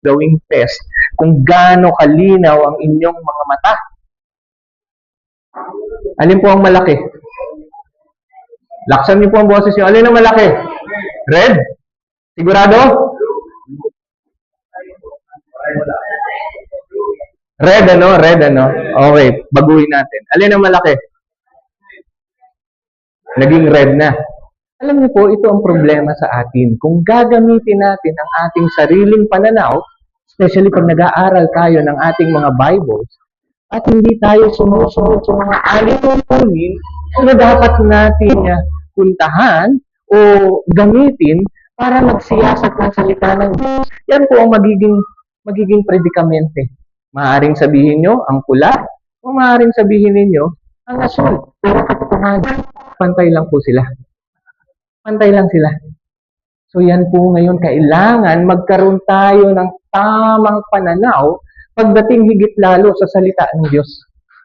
gawing test kung gaano kalinaw ang inyong mga mata. Alin po ang malaki? Laksan niyo po ang boses niyo. Alin ang malaki? Red? Sigurado? Red ano? Red ano? Okay, baguhin natin. Alin ang malaki? Naging red na. Alam niyo po, ito ang problema sa atin. Kung gagamitin natin ang ating sariling pananaw, especially pag nag-aaral tayo ng ating mga Bibles, at hindi tayo sumusunod sa mga alituntunin na dapat natin puntahan o gamitin para magsiyasat ng salita ng Diyos, yan po ang magiging predikamente. Maaaring sabihin nyo ang pula o maaaring sabihin ninyo ang asul. Pero katotohanan, pantay lang po sila. Pantay lang sila. So yan po ngayon, kailangan magkaroon tayo ng tamang pananaw pagdating higit lalo sa salita ng Diyos.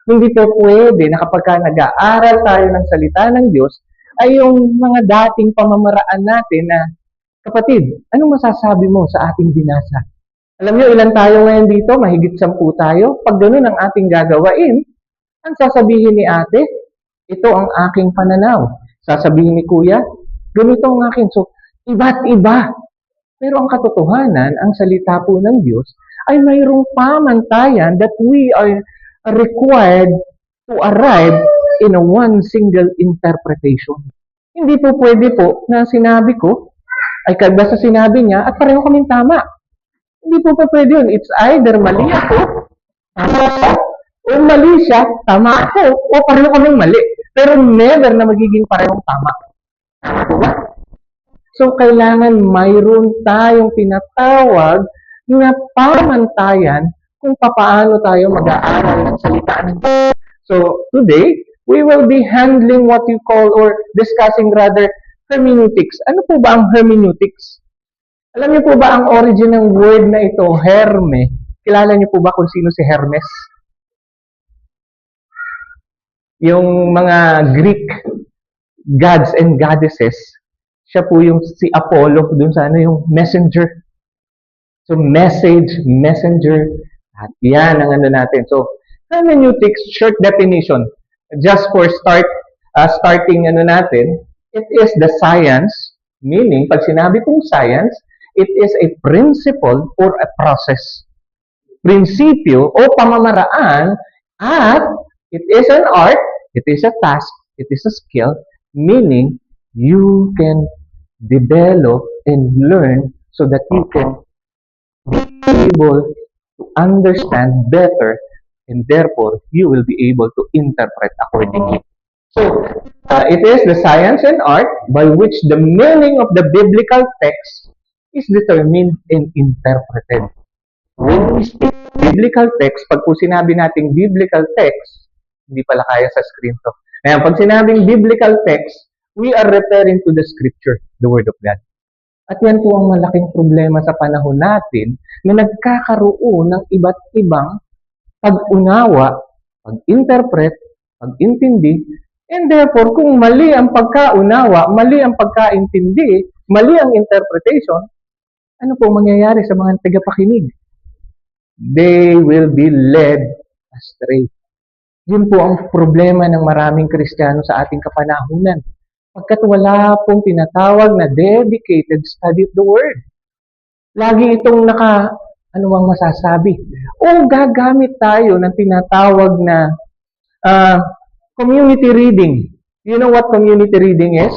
Hindi po pwede na kapag nag-aaral tayo ng salita ng Diyos, ay yung mga dating pamamaraan natin na, kapatid, anong masasabi mo sa ating binasa? Alam niyo, ilan tayo ngayon dito? Mahigit 10 tayo. Pag ganun ang ating gagawain, ang sasabihin ni ate, ito ang aking pananaw. Sasabihin ni kuya, ganito ang akin. So, iba't iba. Pero ang katotohanan, ang salita po ng Diyos, ay mayroong pamantayan that we are required to arrive in a one single interpretation. Hindi po pwede po na sinabi ko, ay basta sinabi niya, at pareho kaming tama. Hindi po pwede yun. It's either mali ako, tama ako, o mali siya, tama ako, o pareho kaming mali. Pero never na magiging parehong tama. Tama po ba? So, kailangan mayroon tayong tinatawag na pamantayan kung paano tayo mag-aaral ng salita ng Diyos. So, today, we will be handling what you call, or discussing rather, hermeneutics. Ano po ba ang hermeneutics? Alam niyo po ba ang origin ng word na ito, Herme? Kilala niyo po ba kung sino si Hermes? Yung mga Greek gods and goddesses, siya po yung si Apollo, dun sa yung messenger. So, message, messenger, at yan ang natin. So, hermeneutics, short definition. Just for starting natin, it is the science, meaning, pag sinabi pong science, it is a principle or a process. Prinsipyo o pamamaraan, at it is an art, it is a task, it is a skill, meaning, you can develop and learn so that you can be able to understand better, and therefore, you will be able to interpret accordingly. So, it is the science and art by which the meaning of the biblical text is determined and interpreted. When we speak biblical text, pag po sinabi nating biblical text, hindi pala kaya sa screen to. Ngayon, pag sinabing biblical text, we are referring to the scripture, the word of God. At yan po ang malaking problema sa panahon natin na nagkakaroon ng iba't ibang pag-unawa, pag-interpret, pag-intindi, and therefore, kung mali ang pagkaunawa, mali ang pagkaintindi, mali ang interpretation, ano po mangyayari sa mga tagapakinig? They will be led astray. Yun po ang problema ng maraming Kristiyano sa ating kapanahunan. Pagkat wala pong tinatawag na dedicated study of the Word. Lagi itong ano bang masasabi? O gagamit tayo ng tinatawag na community reading. You know what community reading is?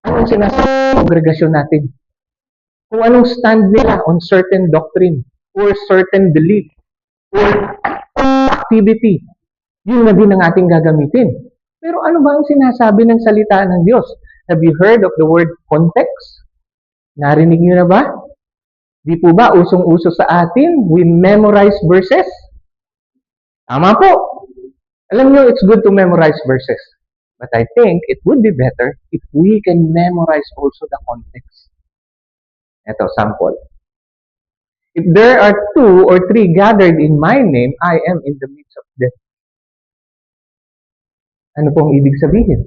Anong sinasabi ng kongregasyon natin? Kung anong stand nila on certain doctrine or certain belief or activity. Yun na din ang ating gagamitin. Pero ano ba ang sinasabi ng salita ng Diyos? Have you heard of the word context? Narinig niyo na ba? Di po ba usong-uso sa atin? We memorize verses? Tama po. Alam niyo, it's good to memorize verses. But I think it would be better if we can memorize also the context. Ito, sample. If there are 2 or 3 gathered in my name, I am in the midst of them. Ano pong ibig sabihin?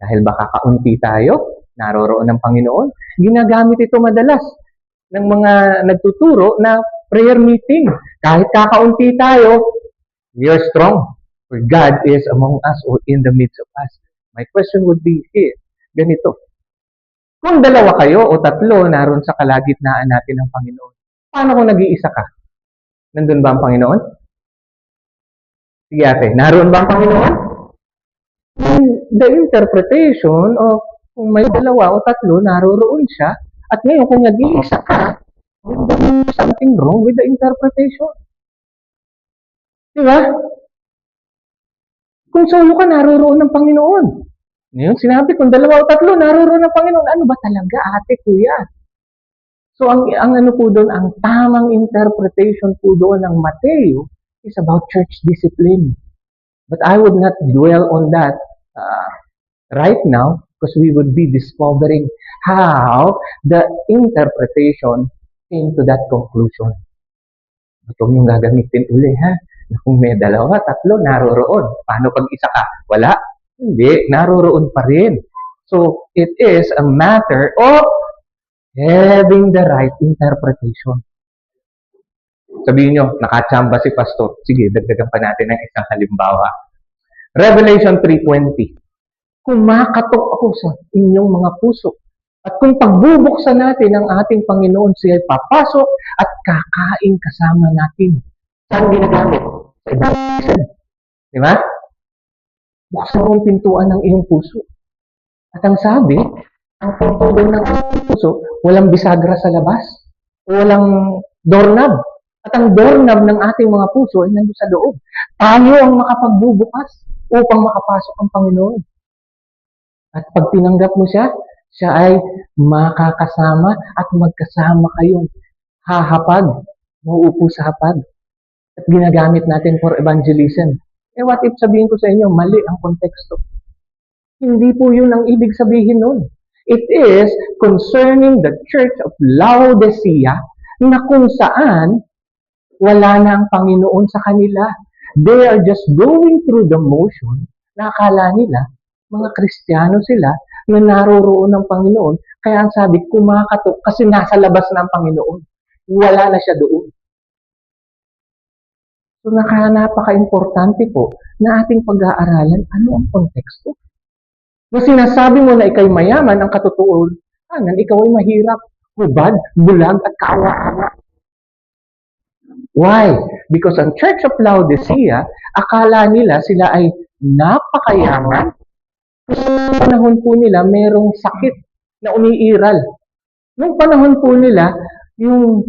Dahil baka kaunti tayo, naroroon ng Panginoon, ginagamit ito madalas. ng mga nagtuturo na prayer meeting. Kahit kakaunti tayo, we are strong. For God is among us or in the midst of us. My question would be here, ganito. Kung dalawa kayo o tatlo naroon sa kalagitnaan natin ng Panginoon, paano kung nag-iisa ka? Nandun ba ang Panginoon? Sige ate, naroon ba ang Panginoon? The interpretation of kung may dalawa o tatlo, naroroon siya. At ngayon, kung nag-iisa ka, there's something wrong with the interpretation. Diba? Kung solo ka, naroroon ng Panginoon. Ngayon, sinabi kung dalawa o tatlo, naroroon ng Panginoon. Ano ba talaga, ate, kuya? So, ang ano po doon, ang tamang interpretation po doon ng Mateo is about church discipline. But I would not dwell on that right now because we would be discovering how the interpretation came to that conclusion. Ito yung gagamitin uli, ha? Kung may dalawa, tatlo, naroroon. Paano pag isa ka? Wala. Hindi, naroroon pa rin. So, it is a matter of having the right interpretation. Sabihin nyo, nakachamba si pastor. Sige, dagdagan pa natin ng isang halimbawa. Revelation 3:20. Kumakatok ako sa inyong mga puso. At kung pagbubuksan natin ang ating Panginoon, siya'y papasok at kakain kasama natin. Saan ginagamit? Sa evangelism. Di ba? Buksan mo ang pintuan ng iyong puso. At ang sabi, ang pintuan ng iyong puso, walang bisagra sa labas. Walang doorknob. At ang doorknob ng ating mga puso ay nandun sa loob. Tayo ang makapagbubukas upang makapasok ang Panginoon. At pag tinanggap mo siya, siya ay makakasama at magkasama kayong hahapag, mauupo sa hapag. At ginagamit natin for evangelism. Eh what if sabihin ko sa inyo, mali ang konteksto? Hindi po yun ang ibig sabihin nun. It is concerning the Church of Laodicea na kung saan wala na ang Panginoon sa kanila. They are just going through the motion na akala nila mga Kristiyano sila na naroroon ng Panginoon. Kaya ang sabi, kumakatok kasi nasa labas na ang Panginoon. Wala na siya doon. So napaka-importante po na ating pag-aaralan ano ang konteksto. Na sinasabi mo na ikay mayaman, ang katotohanan, ikaw ay mahirap, hubad, bulag, at kaawa-awa. Why? Because ang Church of Laodicea, akala nila sila ay napakayaman. Kasi noong panahon po nila, merong sakit na umiiral. Noong panahon po nila, yung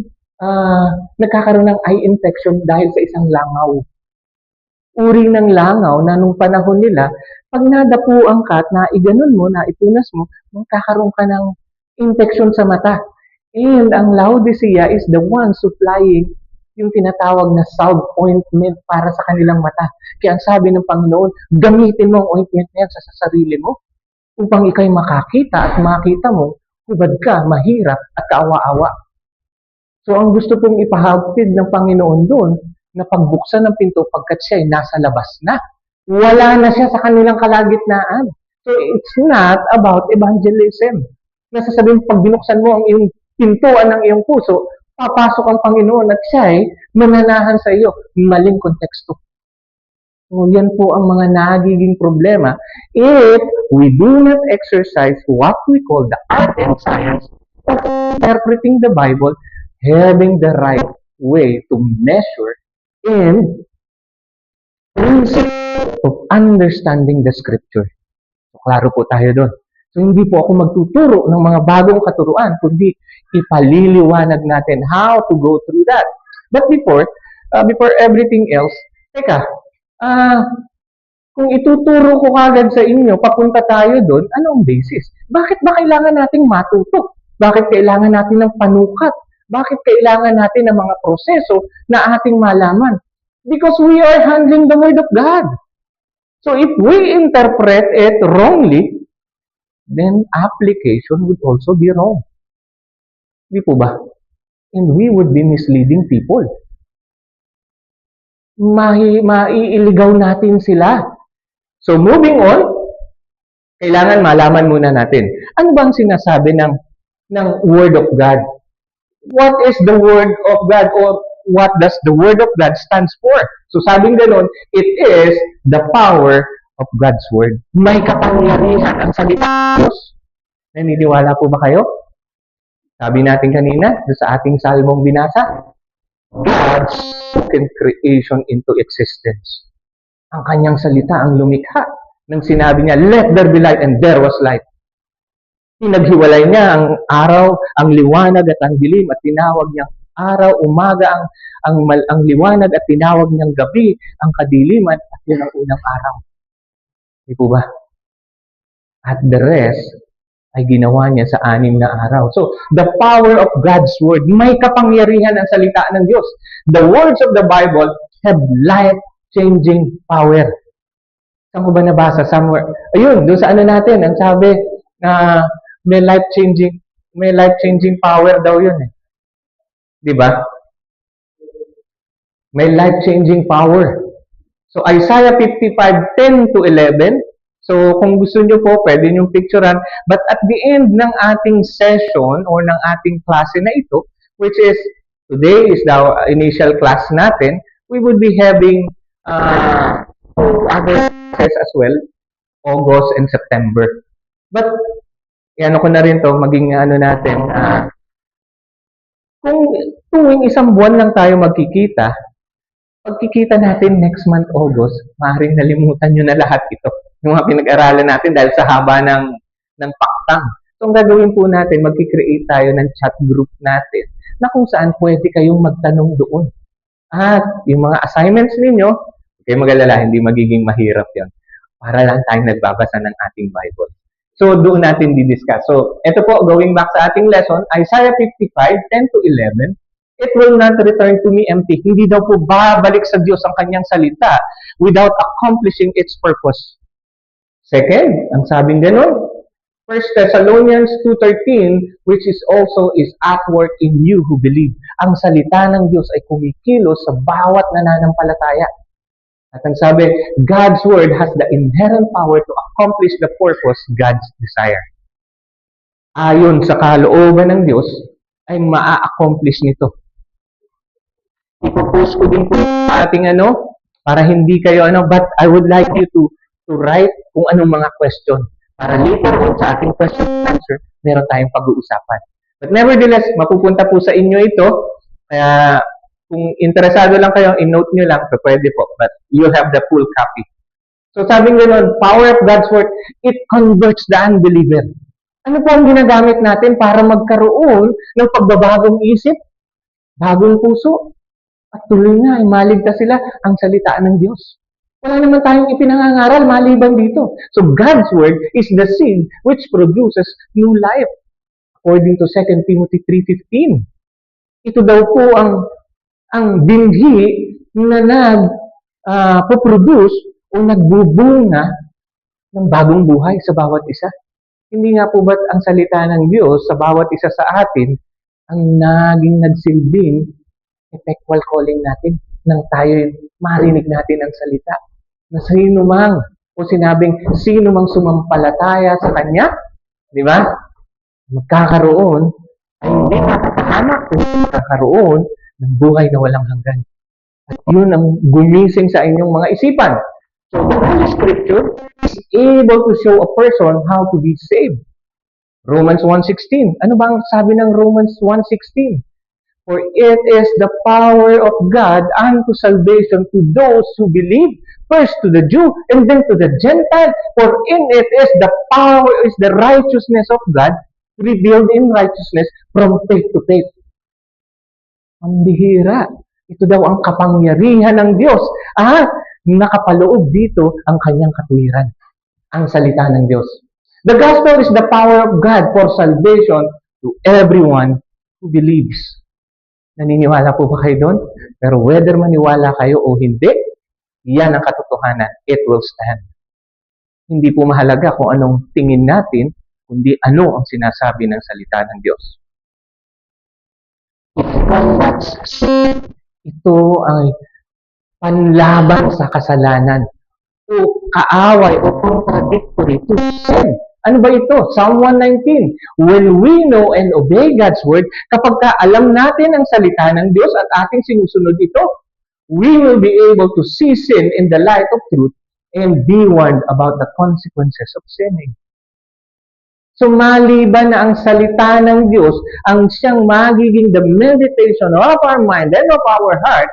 nagkakaroon ng eye infection dahil sa isang langaw. Uri ng langaw na nung panahon nila, pag nadapuan ka at naiganon mo, naipunas mo, magkakaroon ka ng infection sa mata. And ang Laodicea is the one supplying yung tinatawag na salve ointment para sa kanilang mata. Kaya ang sabi ng Panginoon, gamitin mo ang ointment na yan sa sarili mo upang ikay makakita at makita mo, hubad ka, mahirap at kaawa-awa. So ang gusto pong ipahabtid ng Panginoon doon, na pagbuksan ng pinto pagkat siya ay nasa labas na. Wala na siya sa kanilang kalagitnaan. So it's not about evangelism. Nasasabihin, pag binuksan mo ang iyong pintuan ng iyong puso, papasok ang Panginoon at siya ay mananahan sa iyo. Maling konteksto. So yan po ang mga nagiging problema if we do not exercise what we call the art and science of interpreting the Bible, having the right way to measure and principle of understanding the Scripture. So, klaro po tayo doon. So, hindi po ako magtuturo ng mga bagong katuruan, kundi ipaliliwanag natin how to go through that. But before everything else, teka, kung ituturo ko kagad sa inyo, papunta tayo doon, anong basis? Bakit ba kailangan nating matuto? Bakit kailangan natin ng panukat? Bakit kailangan natin ng mga proseso na ating malaman? Because we are handling the Word of God. So if we interpret it wrongly, then application would also be wrong. Di po ba? And we would be misleading people. Maiiligaw natin sila. So moving on, kailangan malaman muna natin. Ano bang sinasabi ng Word of God? what is the Word of God or what does the Word of God stands for? So sabing ganon, it is the power of God's Word. May kapangyarihan ang salita ng Diyos. Naniniwala po ba kayo? Sabi natin kanina, sa ating salmong binasa, God spoken creation into existence. Ang kanyang salita ang lumikha. Nang sinabi niya, let there be light, and there was light. Pinaghiwalay niya ang araw, ang liwanag at ang dilim, at tinawag niyang araw, umaga ang liwanag, at tinawag niyang gabi ang kadiliman, at yun ang unang araw. Di po ba? At the rest ay ginawa niya sa 6 na araw. So, the power of God's Word, may kapangyarihan ang salita ng Diyos. The words of the Bible have life-changing power. Saan ko ba nabasa? Somewhere. Ayun, doon sa ano natin, ang sabi na may life-changing power daw yun eh. Di ba? May life-changing power. So, Isaiah 55:10-11. So, kung gusto nyo po, pwede nyo picturean. But at the end ng ating session or ng ating klase na ito, which is, today is the initial class natin, we would be having other classes as well, August and September. But, ano ko na rin to, maging ano natin, kung tuwing isang buwan lang tayo magkikita, pagkikita natin next month, August, maaaring nalimutan nyo na lahat ito. Yung mga pinag-aralan natin dahil sa haba ng paktang. So, ang gagawin po natin, magkikreate tayo ng chat group natin na kung saan pwede kayong magtanong doon. At yung mga assignments ninyo, kayo mag-alala, hindi magiging mahirap yan. Para lang tayong nagbabasa ng ating Bible. So, doon natin di-discuss. So, ito po, going back sa ating lesson, Isaiah 55:10-11, it will not return to me empty. Hindi daw po babalik sa Diyos ang kanyang salita without accomplishing its purpose. Second, ang sabing ganon, 1 Thessalonians 2:13, which is also is at work in you who believe. Ang salita ng Diyos ay kumikilos sa bawat nananampalataya. At ang sabi, God's word has the inherent power to accomplish the purpose God's desire. Ayon sa kalooban ng Diyos, ay maa-accomplish nito. Ipopost ko din po ating para hindi kayo but I would like you to write kung anong mga question. Para later on sa ating question and answer, meron tayong pag-uusapan. But nevertheless, mapupunta po sa inyo ito. Kaya kung interesado lang kayo, in-note nyo lang, so pwede po. But you have the full copy. So sabing gano'n, power of God's word, it converts the unbeliever. Ano po ang ginagamit natin para magkaroon ng pagbabagong isip, bagong puso, at tuloy na, maligtas sila ang salita ng Diyos. Wala naman tayong ipinangangaral maliban dito. So God's word is the seed which produces new life. According to 2 Timothy 3:15. Ito daw po ang binhi na nag-produce o nagbubunga ng bagong buhay sa bawat isa. Hindi nga po ba't ang salita ng Diyos sa bawat isa sa atin ang naging nagsilbing effectual calling natin nang tayo marinig natin ang salita? Na sino mang, o sinabing sino mang sumampalataya sa Kanya, di ba? Magkakaroon, ay hindi makakahanap, magkakaroon ng buhay na walang hanggan. At yun ang gumising sa inyong mga isipan. So, the Holy Scripture is able to show a person how to be saved. Romans 1:16. Ano ba ang sabi ng Romans 1:16? For it is the power of God unto salvation to those who believe, first to the Jew and then to the Gentile. For in it is the power, is the righteousness of God revealed in righteousness from faith to faith. Ang bihira. Ito daw ang kapangyarihan ng Diyos. Nakapaloob dito ang kanyang katuwiran. Ang salita ng Diyos. The gospel is the power of God for salvation to everyone who believes. Naniniwala po ba kayo doon? Pero whether maniwala kayo o hindi, yan ang katotohanan. It will stand. Hindi po mahalaga kung anong tingin natin, kundi ano ang sinasabi ng salita ng Diyos. Ito ay panlaban sa kasalanan o kaaway o contradictory to sin. Ano ba ito? Psalm 119. When we know and obey God's word, kapag alam natin ang salita ng Diyos at ating sinusunod ito, we will be able to see sin in the light of truth and be warned about the consequences of sinning. So maliban na ang salita ng Diyos, ang siyang magiging the meditation of our mind and of our heart,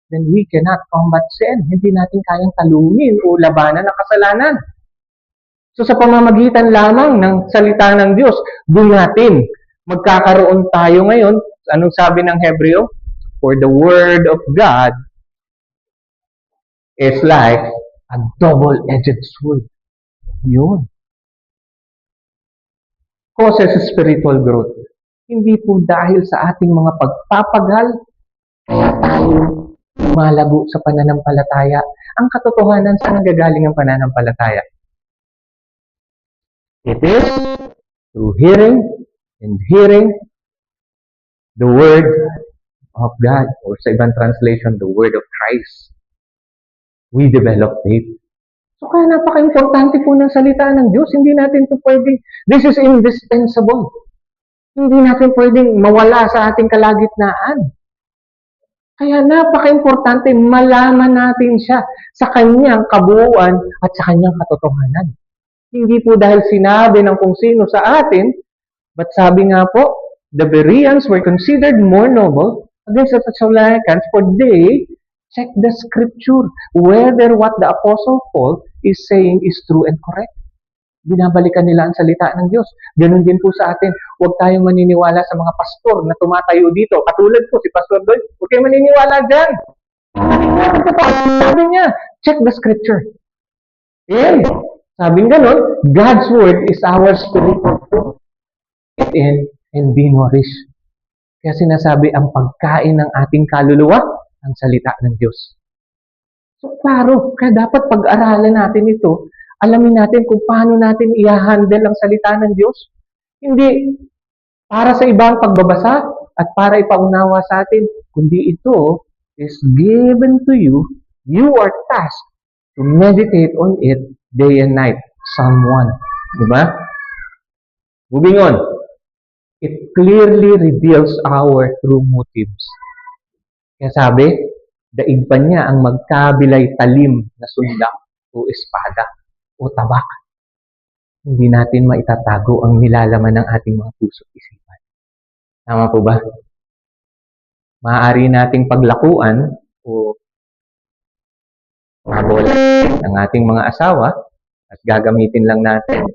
then we cannot combat sin. Hindi natin kayang talungin o labanan ang kasalanan. So sa pamamagitan lamang ng salita ng Diyos, doon natin magkakaroon tayo ngayon. Anong sabi ng Hebreo? For the word of God is like a double-edged sword. Yun. Causes spiritual growth. Hindi po dahil sa ating mga pagpapagal, kaya tayo lumalago sa pananampalataya. Ang katotohanan, saan nanggagaling ang pananampalataya? It is through hearing and hearing the word of God, or sa ibang translation, the word of Christ. We develop faith. So kaya napaka-importante po ng salita ng Diyos. Hindi natin ito pwedeng, this is indispensable. Hindi natin pwedeng mawala sa ating kalagitnaan. Kaya napaka-importante malaman natin siya sa kanyang kabuuan at sa kanyang katotohanan. Hindi po dahil sinabi ng kung sino sa atin, but sabi nga po, the Bereans were considered more noble against the Thessalonians, for they check the scripture whether what the Apostle Paul is saying is true and correct. Binabalikan nila ang salita ng Diyos. Ganun din po sa atin. Huwag tayong maniniwala sa mga pastor na tumatayo dito. Katulad po si Pastor Doy. Huwag kayong maniniwala dyan. Sabi niya, check the scripture. And sabing ganun, God's word is our spiritual food. Eat in and be nourished. Kaya sinasabi, ang pagkain ng ating kaluluwa, ang salita ng Diyos. So, klaro, kaya dapat pag-aralan natin ito, alamin natin kung paano natin i-handle ang salita ng Diyos. Hindi para sa ibang pagbabasa at para ipaunawa sa atin, kundi ito is given to you, you are tasked to meditate on it day and night. Psalm 1. Diba? Moving on. It clearly reveals our true motives. Kaya sabi, daig pa niya ang magkabilay talim na sundak o espada o tabak. Hindi natin maitatago ang nilalaman ng ating mga puso at isipan. Tama po ba? Maaari nating paglakuan o mabola ng ating mga asawa at gagamitin lang natin.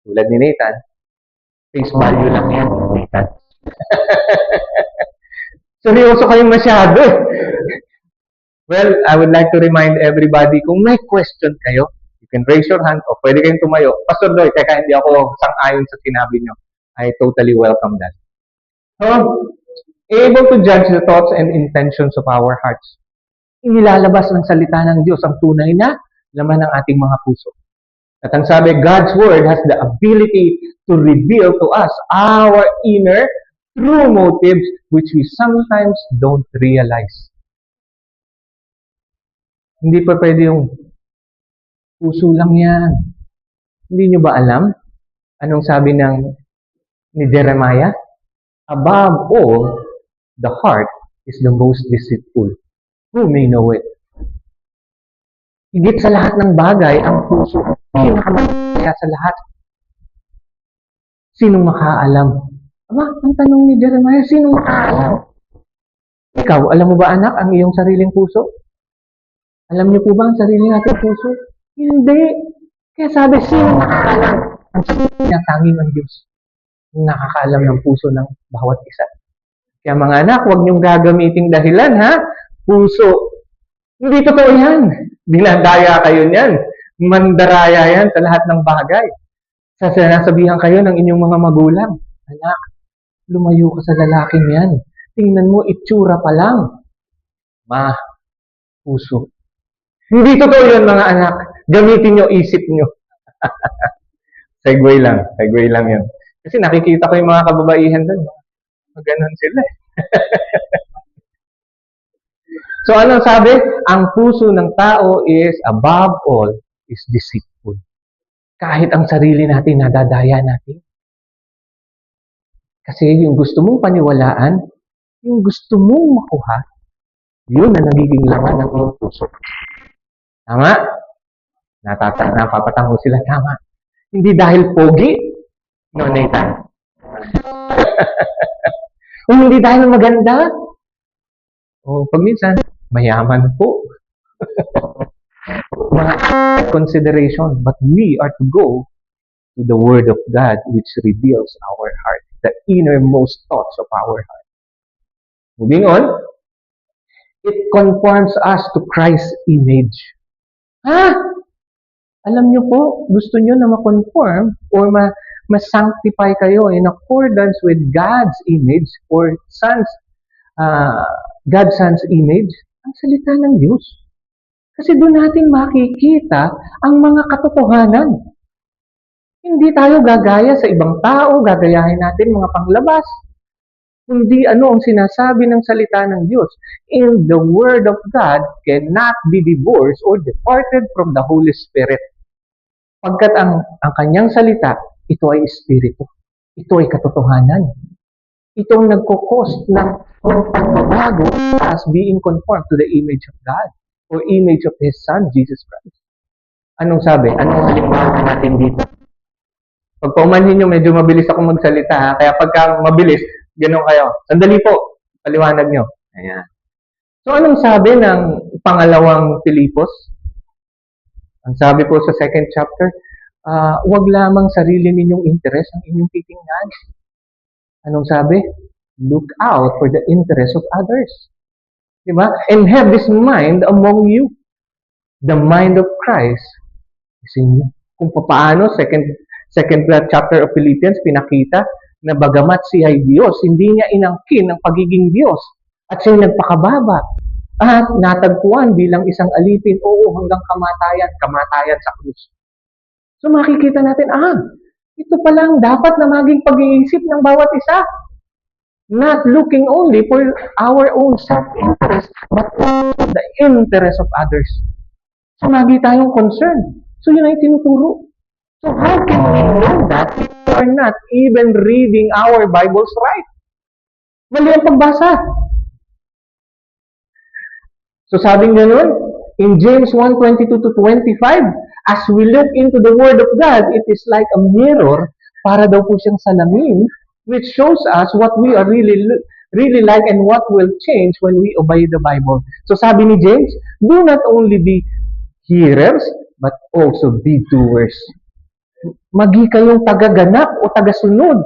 Tulad ni Nathan, face value lang yan, Nathan. Seryoso kayong masyado. Well, I would like to remind everybody, kung may question kayo, you can raise your hand o pwede kayong tumayo. Pastor Doy, teka, hindi ako sang-ayon sa sinabi nyo. I totally welcome that. So, able to judge the thoughts and intentions of our hearts. Inilalabas ng salita ng Diyos ang tunay na laman ng ating mga puso. At ang sabi, God's Word has the ability to reveal to us our inner true motives which we sometimes don't realize. Hindi pa pwede yung puso lang yan. Hindi nyo ba alam? Anong sabi ni Jeremiah? Above all, the heart is the most deceitful. Who may know it? Higit sa lahat ng bagay, ang puso pinakamasaya sa lahat. Sinong makaalam? Aba, ang tanong ni Jeremiah, sinong makaalam? Ikaw, alam mo ba anak, ang iyong sariling puso? Alam niyo po ba ang sarili nating puso? Hindi. Kaya sabi, sino nakakaalam? Ang tanging ng Diyos. Nakakaalam ng puso ng bawat isa. Kaya mga anak, huwag niyong gagamiting dahilan, ha? Puso. Hindi totoo yan. Dinadaya kayo niyan. Mandaraya yan sa lahat ng bagay. Sa sinasabihan kayo ng inyong mga magulang, anak, lumayo ka sa lalaking yan. Tingnan mo, itsura pa lang. Puso. Hindi totoo yun mga anak. Gamitin nyo isip nyo. Segue lang yun. Kasi nakikita ko yung mga kababaihan doon. Maganon sila eh. So anong sabi? Ang puso ng tao is above all is deceitful. Kahit ang sarili natin, nadadaya natin. Kasi yung gusto mong paniwalaan, yung gusto mong makuha, yun na nagiging laman ng iyong puso. Tama? Napapatango sila, tama. Hindi dahil pogi, no, Nathan? O hindi dahil maganda, o pag minsan, mayaman po. Mga consideration, but we are to go to the Word of God which reveals our heart, the innermost thoughts of our heart. Moving on, it conforms us to Christ's image. Alam niyo po, gusto niyo na ma-conform or ma-sanctify kayo in accordance with God's image or God's Son's image, ang salita ng Diyos. Kasi doon natin makikita ang mga katotohanan. Hindi tayo gagaya sa ibang tao, gagayahin natin mga panglabas. Kundi ano ang sinasabi ng salita ng Diyos. In the Word of God cannot be divorced or departed from the Holy Spirit. Pagkat ang kanyang salita, ito ay Espiritu. Ito ay katotohanan. Ito ang nagkukos ng pagbabago as being conformed to the image of God or image of His Son, Jesus Christ. Anong sabi? Anong halimbawa natin dito? Pag paumanhin nyo, medyo mabilis ako magsalita. Ha? Kaya pagka mabilis, gano'n kayo. Sandali po, paliwanag nyo. Ayan. So, anong sabi ng pangalawang Pilipos? Ang sabi po sa second chapter, huwag lamang sarili ninyong interest ang inyong titingnan. Anong sabi? Look out for the interest of others. Diba? And have this mind among you. The mind of Christ is in you. Kung paano, second chapter of Philippians, pinakita na bagamat siya ay Diyos, hindi niya inangkin ang pagiging Diyos. At siya'y nagpakababa. At natagpuan bilang isang alipin, hanggang kamatayan sa krus. So makikita natin, ito palang dapat na maging pag-iisip ng bawat isa. Not looking only for our own self-interest, but also the interest of others. So lagi tayong concern. So yun ay tinuturo. So how can we know that if we are not even reading our Bibles right? Mali ang pagbasa. So sabing ganun, in James 1:22-25, as we look into the Word of God, it is like a mirror, para daw po siyang salamin, which shows us what we are really like and what will change when we obey the Bible. So sabi ni James, do not only be hearers, but also be doers. Magi kayong tagaganap o tagasunod,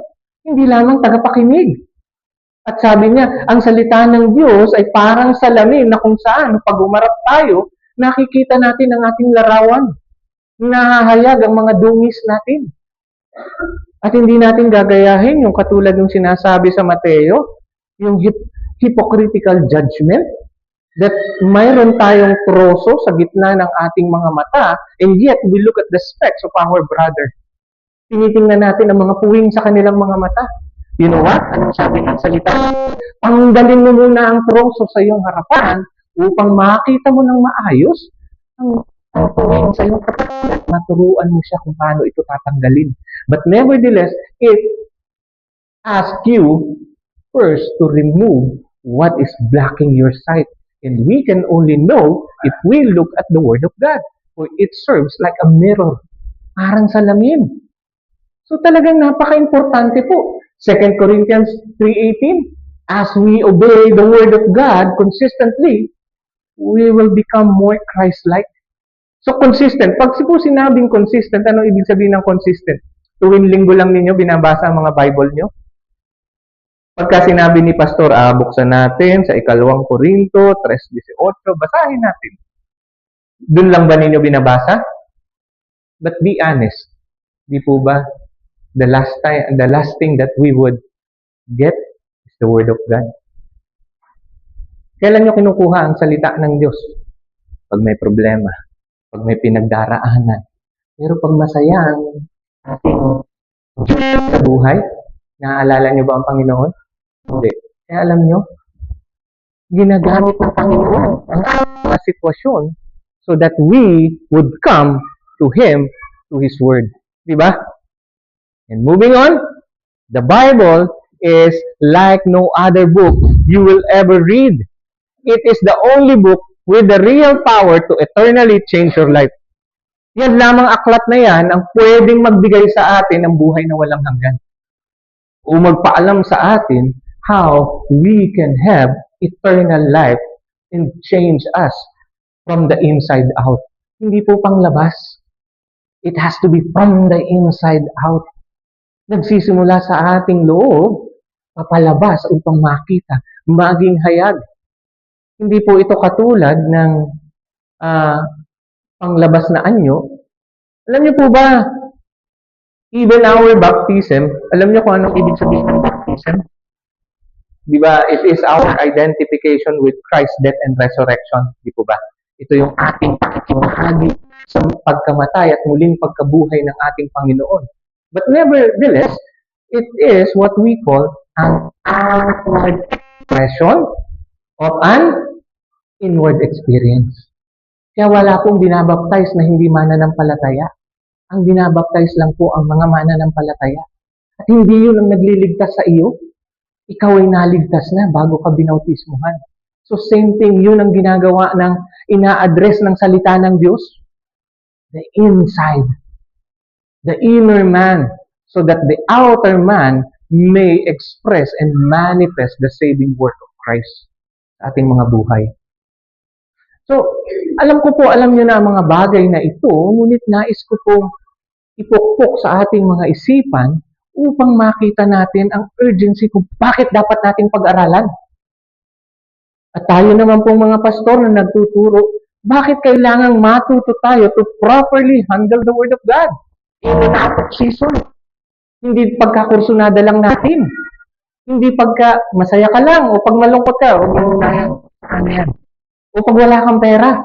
hindi lamang tagapakinig. At sabi niya, ang salita ng Diyos ay parang salamin na kung saan, pag umarap tayo, nakikita natin ang ating larawan. Nahahayag ang mga dungis natin. At hindi natin gagayahin yung katulad ng sinasabi sa Mateo, yung hypocritical judgment, that mayroon tayong troso sa gitna ng ating mga mata, and yet we look at the specks of our brother. Tinitingnan natin ang mga puwing sa kanilang mga mata. You know what? Anong sabi ng salita? Panggalin mo muna ang troso sa iyong harapan upang makita mo ng maayos ang puwing sa iyong katawan. Naturuan mo siya kung paano ito tatanggalin. But nevertheless, it asks you first to remove what is blocking your sight. And we can only know if we look at the Word of God. For it serves like a mirror. Parang salamin. So talagang napaka-importante po. 2 Corinthians 3:18, as we obey the Word of God consistently, we will become more Christ-like. So consistent. Pag po sinabing consistent, ano ibig sabihin ng consistent? Tuwing linggo lang ninyo binabasa ang mga Bible nyo? Pagka sinabi ni Pastor, buksan natin sa 2 Korinto 3:18, basahin natin. Doon lang ba ninyo binabasa? But be honest. Di po ba? The last thing that we would get is the Word of God. Kailan nyo kinukuha ang salita ng Diyos? Pag may problema, pag may pinagdaraanan. Pero pag masaya ang ating sa buhay, naaalala nyo ba ang Panginoon? Hindi. Kaya alam nyo, ginagamit ng Panginoon ang mga sitwasyon so that we would come to Him, to His Word. Di ba? And moving on, the Bible is like no other book you will ever read. It is the only book with the real power to eternally change your life. Yan lamang aklat na yan ang pwedeng magbigay sa atin ng buhay na walang hanggan. O magpaalam sa atin how we can have eternal life and change us from the inside out. Hindi po panglabas. It has to be from the inside out. Nagsisimula sa ating loob, papalabas upang makita, maging hayag. Hindi po ito katulad ng panglabas na anyo. Alam niyo po ba, even our baptism, alam niyo kung anong ibig sabihin ng baptism? Di ba? It is our identification with Christ's death and resurrection. Di po ba? Ito yung ating pakikibahagi sa pagkamatay at muling pagkabuhay ng ating Panginoon. But nevertheless, it is what we call an outward expression of an inward experience. Kaya wala pong binabaptize na hindi mananampalataya. Ang binabaptize lang po ang mga mananampalataya. At hindi yun ang nagliligtas sa iyo. Ikaw ay naligtas na bago ka binautismuhan. So same thing, yun ang ginagawa ng ina-address ng salita ng Diyos. The inside. The inner man, so that the outer man may express and manifest the saving work of Christ sa ating mga buhay. So, alam niyo na ang mga bagay na ito, ngunit nais ko pong ipukpok sa ating mga isipan upang makita natin ang urgency kung bakit dapat nating pag-aralan. At tayo naman pong mga pastor na nagtuturo, bakit kailangang matuto tayo to properly handle the Word of God? Season. Hindi pagkakursunada lang natin. Hindi pagka masaya ka lang o pag malungkot ka, o yan. O pag wala kang pera.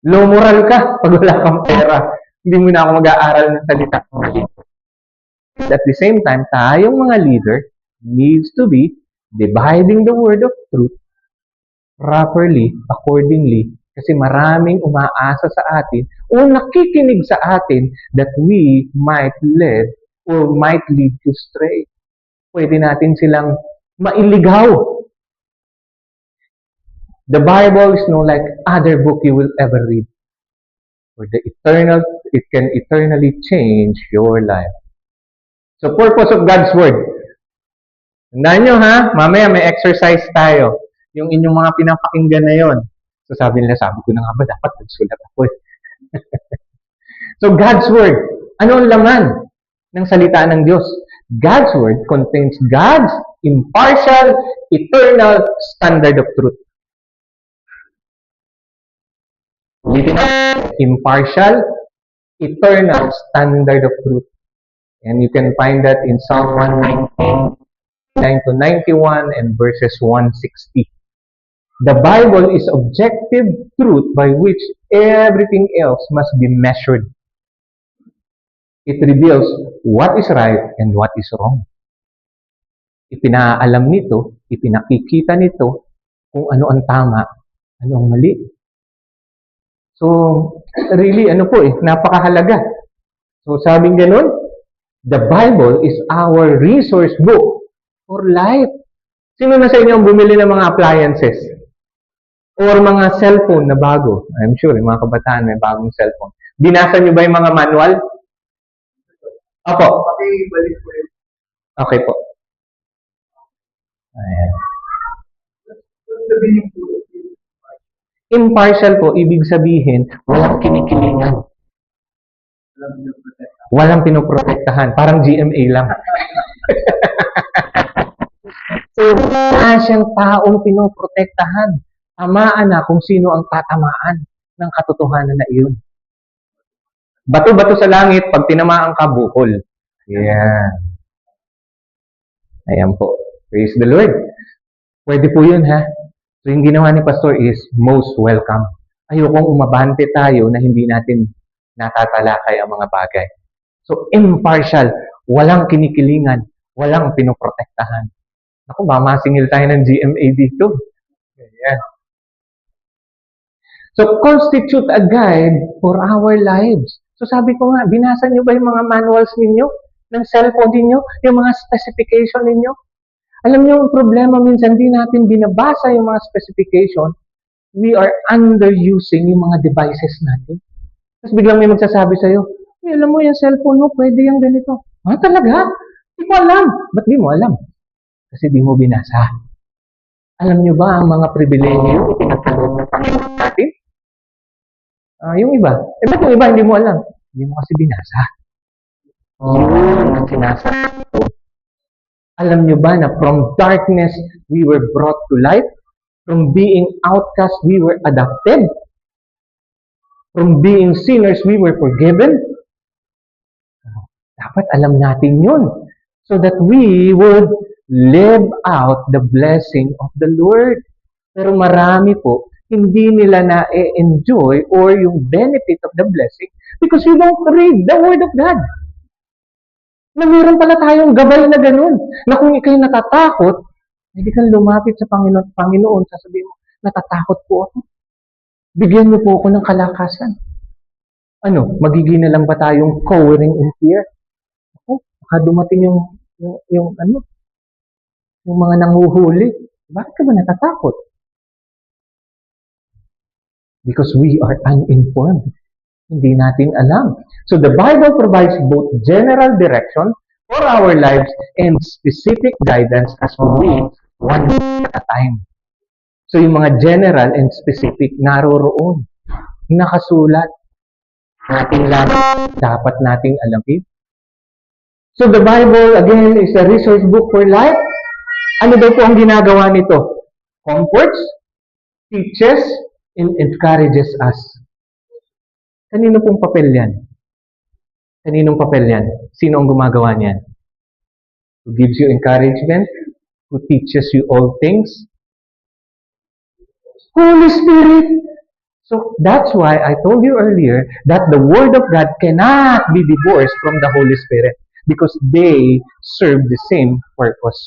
Low moral ka pag wala kang pera. Hindi mo na ako mag-aaral ng salita. At the same time, tayong mga leader needs to be dividing the word of truth properly, accordingly, kasi maraming umaasa sa atin o nakikinig sa atin that we might lead or might lead to stray. Pwede natin silang mailigaw. The Bible is no like other book you will ever read. For the eternal, it can eternally change your life. So, purpose of God's Word. Tandaan nyo ha, mamaya may exercise tayo. Yung inyong mga pinapakinggan na yon. So sabi ko na nga ba, dapat nagsulat ako. So God's Word, ano ang laman ng salita ng Diyos? God's Word contains God's impartial, eternal standard of truth. Impartial, eternal standard of truth. And you can find that in Psalm 119, 9-91 and verses 160. The Bible is objective truth by which everything else must be measured. It reveals what is right and what is wrong. Ipinaalam nito, ipinakikita nito kung ano ang tama, ano ang mali. So, really, napakahalaga. So, sabing ganun, the Bible is our resource book for life. Sino na sa inyo ang bumili ng mga appliances? Or mga cellphone na bago? I'm sure, yung mga kabataan may bagong cellphone. Binasa nyo ba yung mga manual? Opo. Okay po. Ayan. Impartial po, ibig sabihin, walang kinikilingan. Walang pinoprotektahan. Parang GMA lang. So, wala siyang taong pinoprotektahan. Tamaan na kung sino ang tatamaan ng katotohanan na iyon. Bato-bato sa langit, pag tinamaan ka, bukol. Yan. Ayan po. Praise the Lord. Pwede po yun, ha? So, yung ginawa ni Pastor is most welcome. Ayokong umabante tayo na hindi natin natatalakay ang mga bagay. So, impartial. Walang kinikilingan. Walang pinoprotektahan. Ako, mamasingil tayo ng GMA dito. Ayan. So, constitute a guide for our lives. So sabi ko nga, binasa niyo ba yung mga manuals ninyo? Ng cellphone ninyo? Yung mga specification ninyo? Alam niyo, ang problema minsan di natin binabasa yung mga specification. We are underusing yung mga devices natin. Tapos biglang may magsasabi sa'yo, alam mo yung cellphone mo, pwede yung ganito. Talaga? Di ko alam. Ba't di mo alam? Kasi di mo binasa. Alam nyo ba ang mga pribilehiyo pinagkaloob ng Panginoon natin? Yung iba. Ba't yung iba hindi mo alam? Hindi mo kasi binasa. Yun ang sinasabi ko. Alam nyo ba na from darkness we were brought to light? From being outcast we were adopted? From being sinners we were forgiven? Dapat alam natin yun. So that we would live out the blessing of the Lord. Pero marami po, hindi nila na-enjoy or yung benefit of the blessing because you don't read the Word of God. Na meron pala tayong gabay na ganun. Na kung ikay natatakot, hindi kang lumapit sa Panginoon, sasabihin mo, natatakot po ako. Bigyan niyo po ako ng kalakasan. Magiging na lang ba tayong cowering in fear? Baka dumating yung mga nanguhuli. Bakit ka ba natatakot? Because we are uninformed. Hindi natin alam. So the Bible provides both general direction for our lives and specific guidance as we read one at a time. So yung mga general and specific naroroon, nakasulat. Natin lang dapat nating alamin. So the Bible, again, is a resource book for life. Ano daw po ang ginagawa nito? Comforts, teaches, and encourages us. Kanino pong papel yan? Kaninong papel yan? Sino ang gumagawa niyan? Who gives you encouragement? Who teaches you all things? Holy Spirit! So that's why I told you earlier that the Word of God cannot be divorced from the Holy Spirit. Because they serve the same purpose.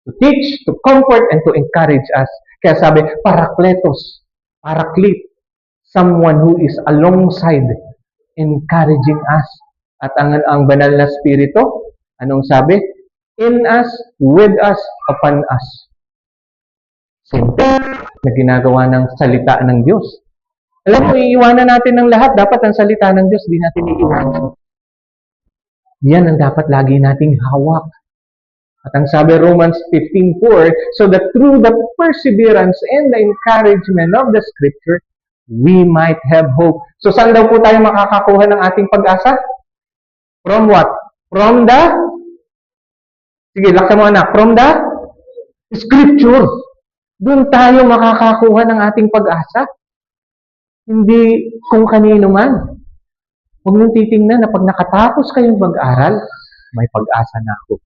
To teach, to comfort, and to encourage us. Kaya sabi, parakletos, paraclete, someone who is alongside, encouraging us. At ang banal na spirito, anong sabi? In us, with us, upon us. Simple na ginagawa ng salita ng Diyos. Alam mo, iiwanan natin ng lahat. Dapat ang salita ng Diyos, di natin iiwanan. Yan ang dapat lagi nating hawak. At ang sabi Romans 15:4, so that through the perseverance and the encouragement of the Scripture, we might have hope. So saan daw po tayo makakakuha ng ating pag-asa? From what? From the? Sige, laksan mo anak. From the? Scripture. Doon tayo makakakuha ng ating pag-asa. Hindi kung kanino man. Huwag niyong titingnan na pag nakatapos kayong mag-aral, may pag-asa na ako.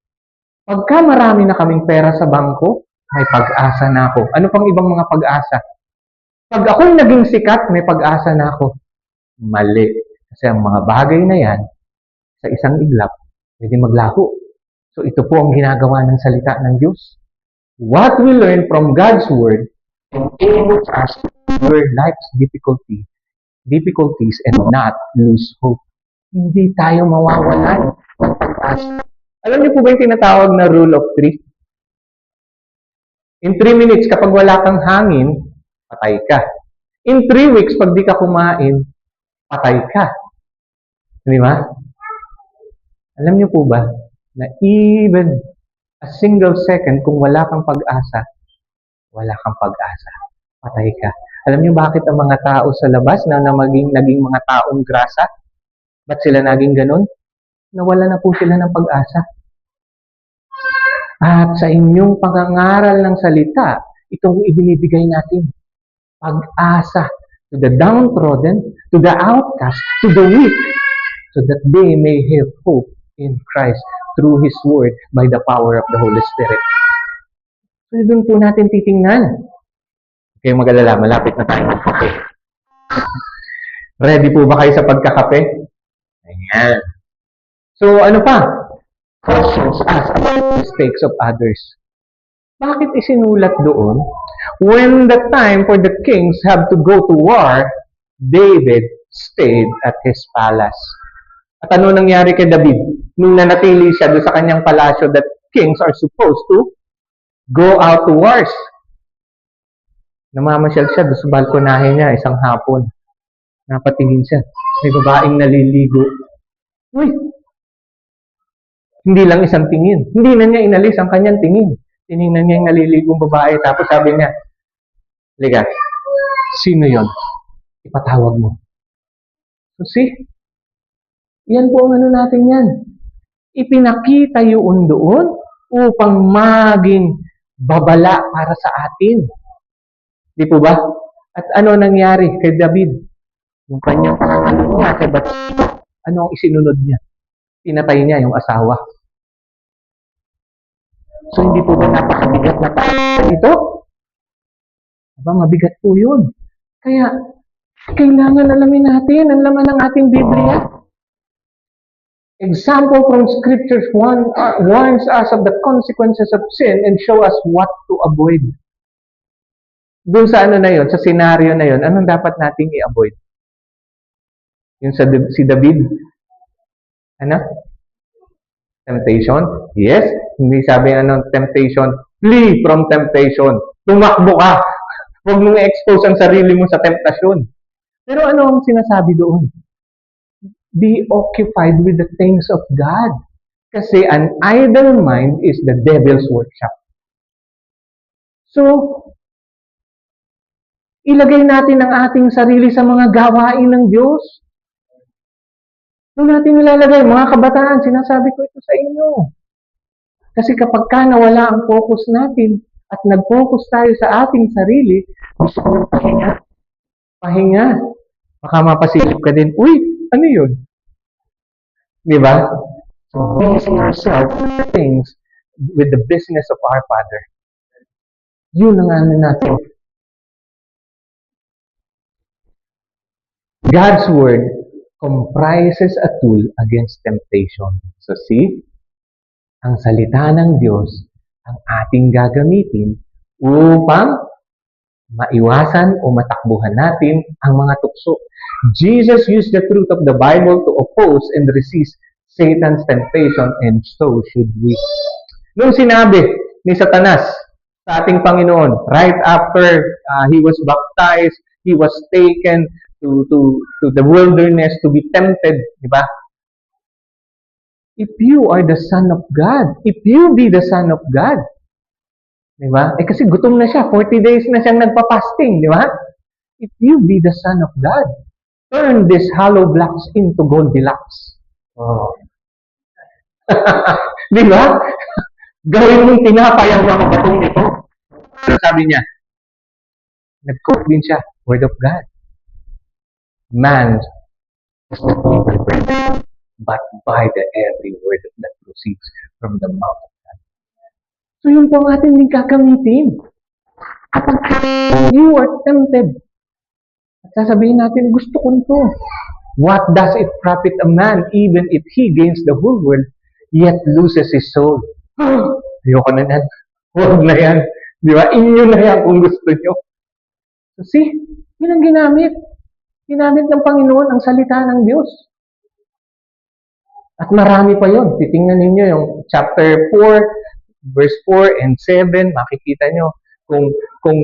Pagka marami na kaming pera sa bangko, may pag-asa na ako. Ano pang ibang mga pag-asa? Pag ako'y naging sikat, may pag-asa na ako. Mali. Kasi ang mga bagay na yan, sa isang iglap, pwede maglaho. So ito po ang ginagawa ng salita ng Diyos. What we learn from God's Word enables us to endure life's difficulties and not lose hope. Hindi tayo mawawalan ng pag-asa. Alam niyo po ba yung tinatawag na rule of 3? In 3 minutes, kapag wala kang hangin, patay ka. In 3 weeks, pag di ka kumain, patay ka. Di ba? Alam niyo po ba na even a single second, kung wala kang pag-asa, wala kang pag-asa. Patay ka. Alam niyo bakit ang mga tao sa labas na naging mga taong grasa? Ba't sila naging ganun? Nawala na po sila ng pag-asa. At sa inyong pangangaral ng salita, itong ibinibigay natin. Pag-asa to the downtrodden, to the outcast, to the weak, so that they may have hope in Christ through His Word by the power of the Holy Spirit. So, doon po natin titingnan. Okay, mag-alala, malapit na tayo magkape. Ready po ba kayo sa pagkakape? Ayan. So, ano pa? Questions asked about mistakes of others. Bakit isinulat doon? When the time for the kings have to go to war, David stayed at his palace. At ano nangyari kay David? Nung nanatili siya doon sa kanyang palasyo that kings are supposed to go out to wars. Namamasyal siya doon sa balkonahe niya isang hapon. Napatingin siya. May babaeng naliligo. Uy! Hindi lang isang tingin. Hindi na niya inalis ang kanyang tingin. Tinignan niya yung naliligong babae. Tapos sabi niya, "Liga, sino yon? Ipatawag mo." So see, yan po ang ano natin yan. Ipinakita yun doon upang maging babala para sa atin. Di po ba? At ano nangyari kay David? Yung kanyang ano niya kay Bathsheba, ano ang isinunod niya? Pinatay niya yung asawa. So hindi po ba napakabigat na tayo ito? Aba, mabigat po yun. Kaya, kailangan alamin natin ang laman ng ating Biblia. Example from scriptures warns us of the consequences of sin and show us what to avoid. Doon sa ano na yun, sa senaryo na yun, anong dapat nating i-avoid? Yung si David, ano? Temptation? Yes. Hindi sabi temptation. Flee from temptation. Tumakbo ka. Huwag mong i-expose ang sarili mo sa temptasyon. Pero ano ang sinasabi doon? Be occupied with the things of God. Kasi an idle mind is the devil's workshop. So, ilagay natin ang ating sarili sa mga gawain ng Diyos. Doon natin nilalagay, mga kabataan, sinasabi ko ito sa inyo. Kasi kapag ka nawala ang focus natin at nag-focus tayo sa ating sarili, gusto ko ng pahinga. Pahinga. Baka mapasilip ka din, uy, ano yun? Di ba? So, busy ourselves with the things, with the business of our Father. Yun ang ano natin. God's Word comprises a tool against temptation. So see, ang salita ng Diyos ang ating gagamitin upang maiwasan o matakbuhan natin ang mga tukso. Jesus used the truth of the Bible to oppose and resist Satan's temptation, and so should we. Nung sinabi ni Satanas sa ating Panginoon, right after he was baptized, he was taken to the wilderness to be tempted, di ba? If you are the Son of God, if you be the Son of God, di ba? Kasi gutom na siya, 40 days na siyang nagpa-fasting, di ba? If you be the Son of God, turn these hollow blocks into Goldilocks. Oh. Di ba? Gawin mong tinapay ang mga batong ito. So sabi niya, nag-quote din siya, Word of God. Man is not by bread, but by the every word that proceeds from the mouth of God. So yun po ang ating gagamitin. Kapag you are tempted, at sasabihin natin, gusto ko nito. What does it profit a man even if he gains the whole world, yet loses his soul? Ayoko na yan. Huwag na yan. Di ba? Inyo na yan kung gusto nyo. So see, yun ang ginamit. Ginamit ng Panginoon ang salita ng Diyos. At marami pa yun. Titingnan ninyo yung chapter 4, verse 4 and 7. Makikita nyo kung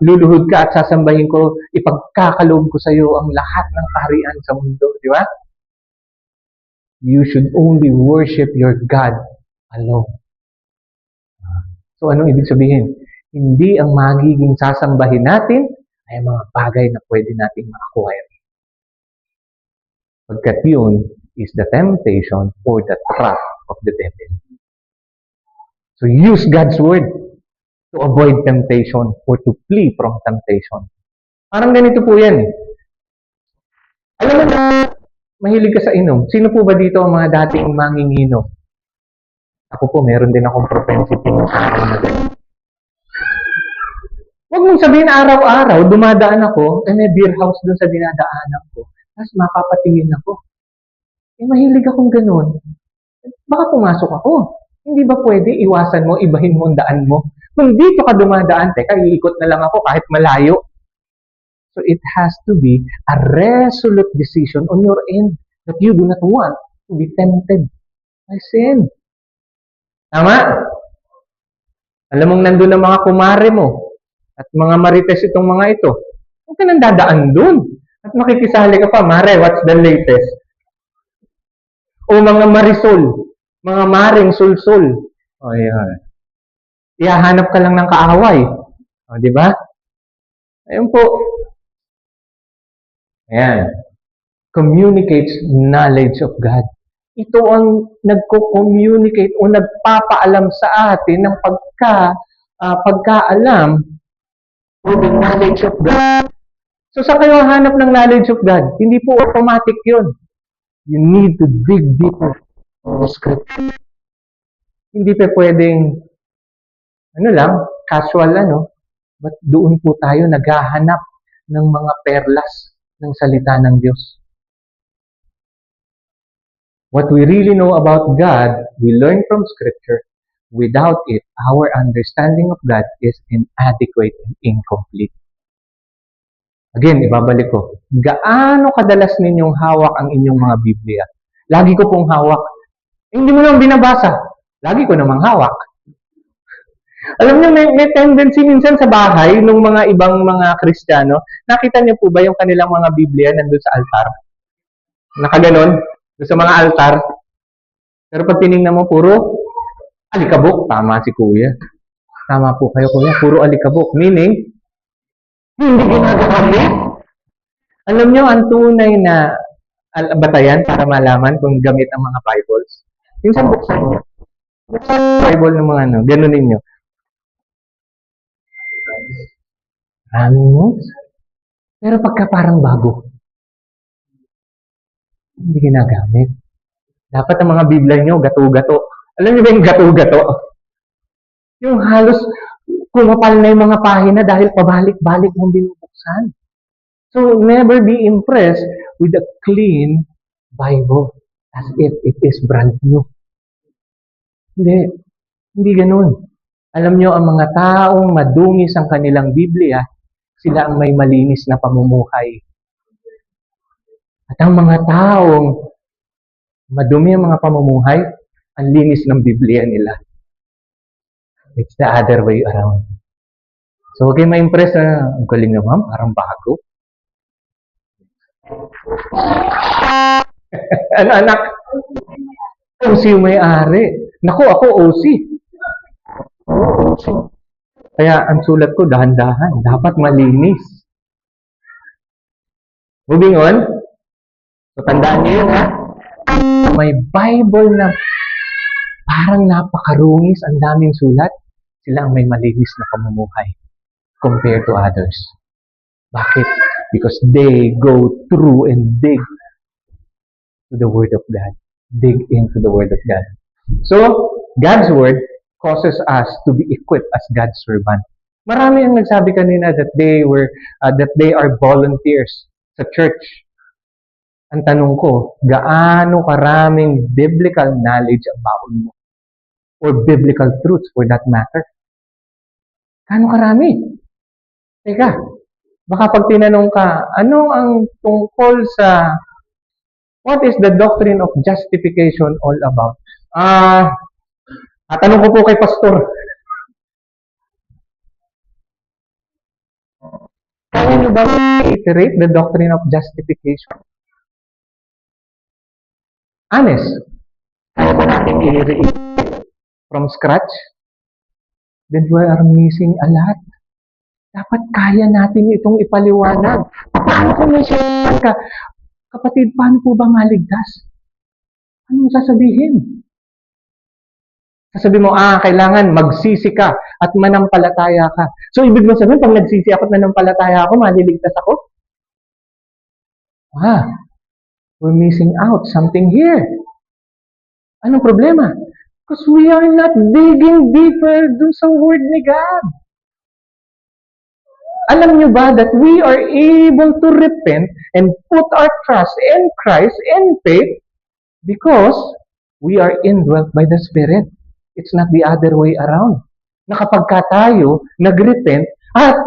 luluhod ka at sasambahin ko, ipagkakaloob ko sa iyo ang lahat ng kaharian sa mundo. Di ba? You should only worship your God alone. So, anong ibig sabihin? Hindi ang magiging sasambahin natin ay mga bagay na pwede nating ma-acquire. Pagkat yun is the temptation or the trap of the devil. So use God's Word to avoid temptation or to flee from temptation. Parang ganito po yan. Alam mo na, mahilig ka sa inom. Sino po ba dito ang mga dating manginginom? Ako po, meron din akong propensity ng araw na ganyan. Huwag mong sabihin araw-araw, dumadaan ako, may beer house dun sa dinadaanan ko. Tapos mapapatingin ako. Mahilig akong ganun. Baka pumasok ako. Hindi ba pwede iwasan mo, ibahin mo ang daan mo? Kung dito ka dumadaan, teka, iikot na lang ako kahit malayo. So it has to be a resolute decision on your end that you do not want to be tempted by sin. Tama? Alam mong nandun ang mga kumare mo at mga marites itong mga ito. Huwag ka nang dadaan dun. At makikisali ka pa, Mare, what's the latest? O mga marisol, mga maring sulsul. O yan. Ihahanap ka lang ng kaaway. O, di ba? Ayun po. Ayan. Communicates knowledge of God. Ito ang nagko-communicate o nagpapaalam sa atin ng pagkaalam o the knowledge of God. So, saan kayo hanap ng knowledge of God? Hindi po automatic yun. You need to dig deeper in the scripture. Hindi pa pwedeng, casual but doon po tayo naghahanap ng mga perlas ng salita ng Diyos. What we really know about God, we learn from Scripture. Without it, our understanding of God is inadequate and incomplete. Again, ibabalik ko. Gaano kadalas ninyong hawak ang inyong mga Biblia? Lagi ko pong hawak. Hindi mo naman binabasa. Lagi ko namang hawak. Alam niyo, may tendency minsan sa bahay ng mga ibang mga Kristiyano, nakita niyo po ba yung kanilang mga Biblia nandun sa altar? Nakaganon? Doon sa mga altar. Pero pag tinignan mo, puro alikabok. Tama si Kuya. Tama po kayo, Kuya. Puro alikabok. Meaning, hindi ginagamit. Alam nyo, ang tunay na batayan para malaman kung gamit ang mga Bibles. Minsan buksan nyo. Buksan yung Bible ng mga ganunin nyo. Maraming notes. Pero pagka parang bago, hindi ginagamit. Dapat ang mga Biblia nyo, gato-gato. Alam nyo ba yung gato-gato? Yung halos kumapal na yung mga pahina dahil pabalik-balik mong binubuksan. So, never be impressed with a clean Bible as if it is brand new. Hindi ganun. Alam nyo, ang mga taong madungis ang kanilang Biblia, sila ang may malinis na pamumuhay. At ang mga taong madumi ang mga pamumuhay, ang linis ng Biblia nila. It's the other way around. So, huwag kayo ma-impress na, ang galing naman, parang bago. Ano, anak? OC yung may-ari. Naku, ako OC. Kaya ang sulat ko, dahan-dahan. Dapat malinis. Moving on. So, tandaan niyo yun, ha? May Bible na parang napakarungis, ang daming sulat. Sila ang may malinis na pamumuhay compared to others. Bakit? Because they go through and dig to the Word of God. Dig into the Word of God. So, God's Word causes us to be equipped as God's servant. Marami ang nagsabi kanina that they are volunteers sa church. Ang tanong ko, gaano karaming biblical knowledge ang baon mo? Or biblical truths for that matter? Gaano karami? Teka, baka pag tinanong ka, ano ang tungkol sa what is the doctrine of justification all about? Tanong ko po kay Pastor. Kaya nyo ba reiterate the doctrine of justification? Honest. Kaya ba natin i-reiterate from scratch? Then we are missing a lot. Dapat kaya natin itong ipaliwanag. Paano kung may siya ka? Kapatid, paano po ba maligtas? Anong sasabihin? Sasabihin mo, kailangan magsisi ka at manampalataya ka. So, ibig mo sabihin, pag nagsisi ako at manampalataya ako, maliligtas ako? We're missing out something here. Anong problema? Because we are not digging deeper dun sa Word ni God. Alam nyo ba that we are able to repent and put our trust in Christ in faith because we are indwelt by the Spirit. It's not the other way around. Na kapag tayo nag-repent at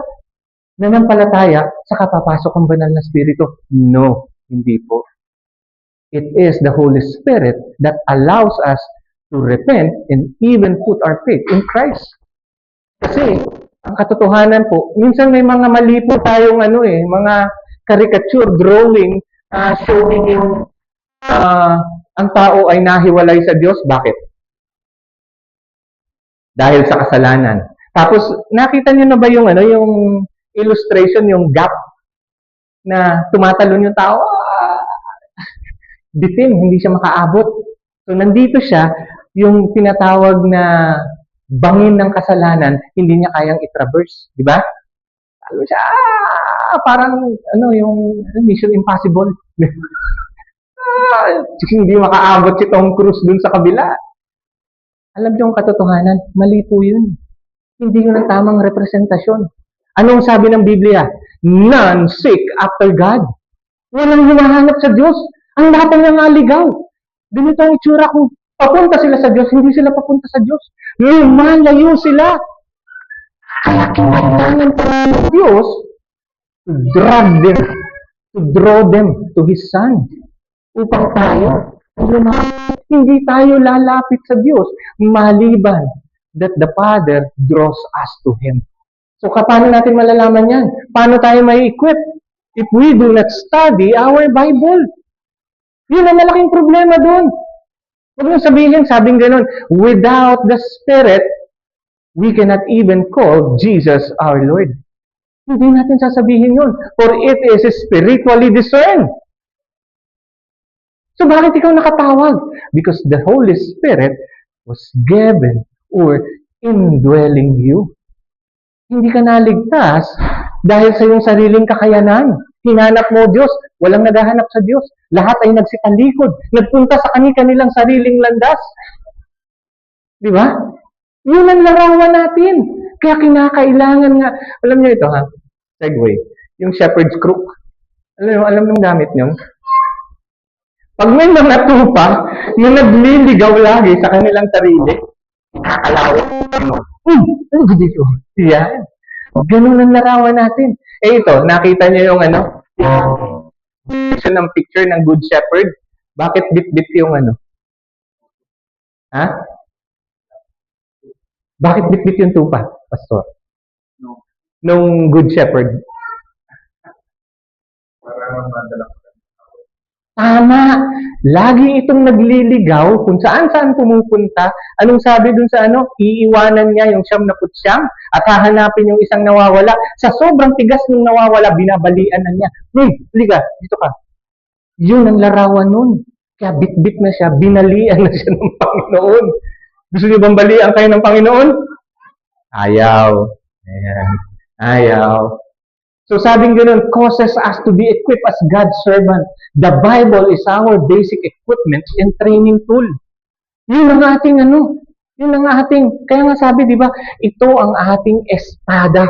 nanampalataya, saka papasok ang banal na Espiritu. No, hindi po. It is the Holy Spirit that allows us to repent and even put our faith in Christ. Kasi, ang katotohanan po, minsan may mga mali po tayong mga caricature drawing showing ang tao ay nahiwalay sa Diyos. Bakit? Dahil sa kasalanan. Tapos, nakita niyo na ba yung illustration, yung gap na tumatalon yung tao? Bitin, hindi siya makaabot. So, nandito siya, yung tinatawag na bangin ng kasalanan, hindi niya kayang i-traverse. Di ba? Talo siya, parang, yung Mission Impossible. Hindi makaabot si Tom Cruise dun sa kabila. Alam niyo ang katotohanan, mali po yun. Hindi yun ang tamang representasyon. Anong sabi ng Biblia? None seek after God. Walang hinahanap sa Diyos. Ang lahat ng nangaligaw. Ganito ang itsura kung papunta sila sa Diyos, hindi sila papunta sa Diyos. Lumalayo sila. Kaya kailangan pa ng Diyos to draw them to His Son. Upang tayo, hindi tayo lalapit sa Diyos maliban that the Father draws us to Him. So, paano natin malalaman yan? Paano tayo may equip? If we do not study our Bible. Yun ang malaking problema doon. Huwag mong sabihin, sabing gano'n, without the Spirit, we cannot even call Jesus our Lord. Hindi natin sasabihin yun. For it is spiritually discerned. So, bakit ikaw nakatawag? Because the Holy Spirit was given or indwelling you. Hindi ka naligtas dahil sa iyong sariling kakayanan. Hinanap mo Diyos. Walang naghahanap sa Diyos. Lahat ay nagsitalikod. Nagpunta sa kanilang sariling landas. Di ba? Yun ang larawan natin. Kaya kinakailangan nga. Alam niyo ito ha? Segway. Yung shepherd's crook. Alam nyo gamit nyo? Pag may mga tupa na nagliligaw lagi sa kanilang sarili, nakakalawin. Ano dito? Yan. Ganun ang larawan natin. Ito, nakita niyo yung ng picture ng Good Shepherd. Bakit bit-bit yung Ha? Bakit bit-bit yung tupa, Pastor? No. Nung Good Shepherd. Para madala. Tama. Lagi itong nagliligaw kung saan-saan pumupunta. Anong sabi dun sa iiwanan niya yung 99 at hahanapin yung isang nawawala. Sa sobrang tigas ng nawawala, binabalian na niya. Liga, dito ka. Yun ang larawan nun. Kaya bit-bit na siya, binalian na siya ng Panginoon. Gusto niyo bang balian kayo ng Panginoon? Ayaw. Ayan. Ayaw. So sabing ganoon, causes us to be equipped as God's servant. The Bible is our basic equipment and training tool. Yun ang ating yun ang ating, kaya nga sabi, di ba, ito ang ating espada.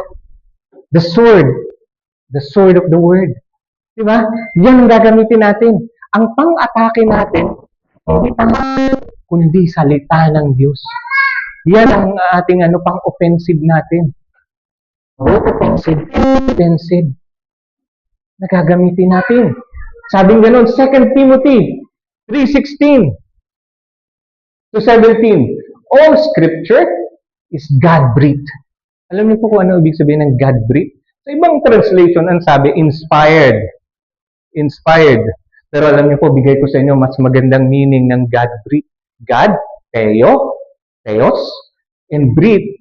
The sword of the word. Di ba? Yan ang gagamitin natin. Ang pang-atake natin, hindi kundi salita ng Diyos. Yan ang ating pang-offensive natin. Offensive. Nagagamitin natin. Sabing ganon, 2 Timothy 3:16 to 17. All scripture is God-breathed. Alam niyo po kung ano ibig sabihin ng God-breathed? Sa ibang translation, ang sabi, inspired. Inspired. Pero alam niyo po, bigay ko sa inyo mas magandang meaning ng God-breathed. God, theos, and breathe,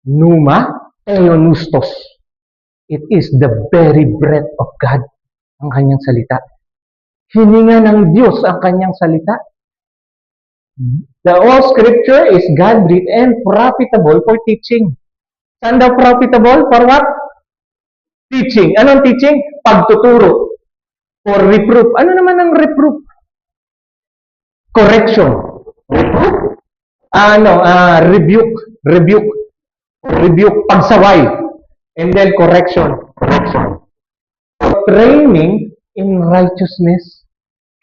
pneuma, Theonustos. It is the very breath of God, ang kanyang salita. Hininga ng Diyos ang kanyang salita. The all scripture is God-breathed and profitable for teaching. Saan daw profitable? For what? Teaching. Anong teaching? Pagtuturo. For reproof. Ano naman ang reproof? Correction. Reproof? Rebuke, pagsaway, and then correction. Training in righteousness.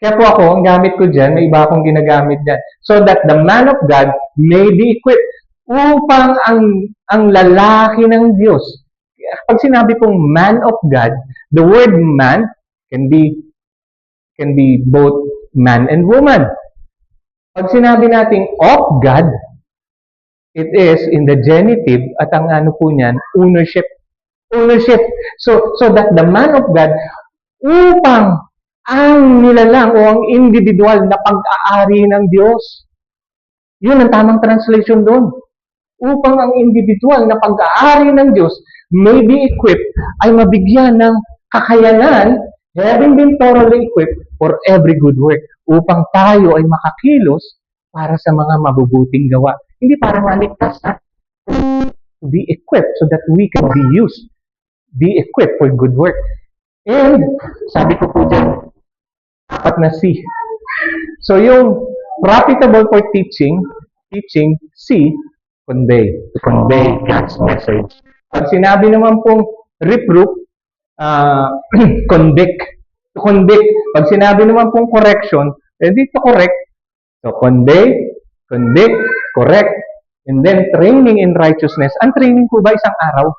Kaya po ako, ang gamit ko dyan, may iba akong ginagamit dyan. So that the man of God may be equipped upang ang lalaki ng Diyos. Pag sinabi pong man of God, the word man can be both man and woman. Pag sinabi nating of God, it is in the genitive at ang ano po niyan, ownership. Ownership. So that the man of God, upang ang nilalang o ang individual na pag-aari ng Diyos. Yun ang tamang translation doon. Upang ang individual na pag-aari ng Diyos may be equipped, ay mabigyan ng kakayanan, having been thoroughly equipped for every good work. Upang tayo ay makakilos para sa mga mabubuting gawa. Hindi para maligtas, ha? To be equipped so that we can be used. Be equipped for good work. And, sabi ko po dyan, apat na C. So, yung profitable for teaching, C, convey. To convey God's message. Pag sinabi naman pong reproof, convict. To convict. Pag sinabi naman pong correction, hindi to correct. So, convey, convict, correct, and then training in righteousness. Ang training po ba isang araw?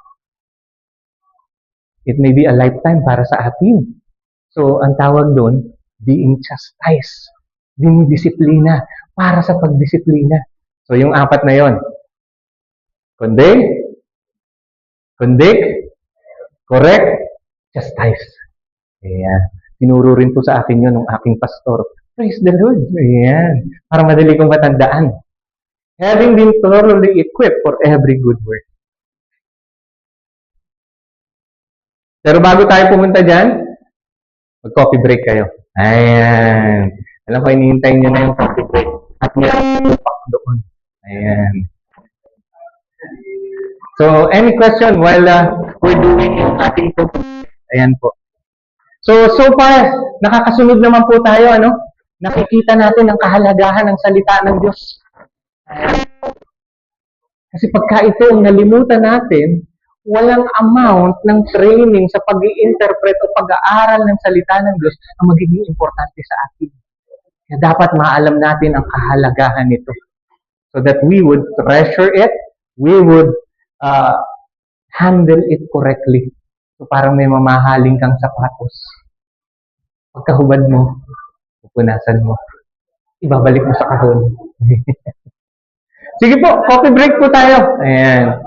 It may be a lifetime para sa atin. So, ang tawag doon, being chastised. Dinidisiplina para sa pagdisiplina. So, yung apat na yon. Convey, convict, correct, chastise. Ayan. Tinuro rin po sa akin yun ng aking pastor. Praise the Lord. Ayan. Para madali kong matandaan. Having been thoroughly equipped for every good work. Pero bago tayo pumunta dyan, mag-coffee break kayo. Ayan. Alam ko, hinihintay nyo na yung coffee break. At meron pak doon. Ayan. So, any question while we're doing yung ating po? Ayan po. So far, nakakasunod naman po tayo, ano? Nakikita natin ang kahalagahan ng salita ng Diyos. Kasi pagka ito ang nalimutan natin, walang amount ng training sa pag-i-interpret o pag-aaral ng salita ng Diyos ang magiging importante sa atin. Kaya dapat maalam natin ang kahalagahan nito. So that we would treasure it, we would handle it correctly. So parang may mamahaling kang sapatos. Pagkahubad mo, pupunasan mo. Ibabalik mo sa kahon. Sige po, coffee break po tayo. Ayan.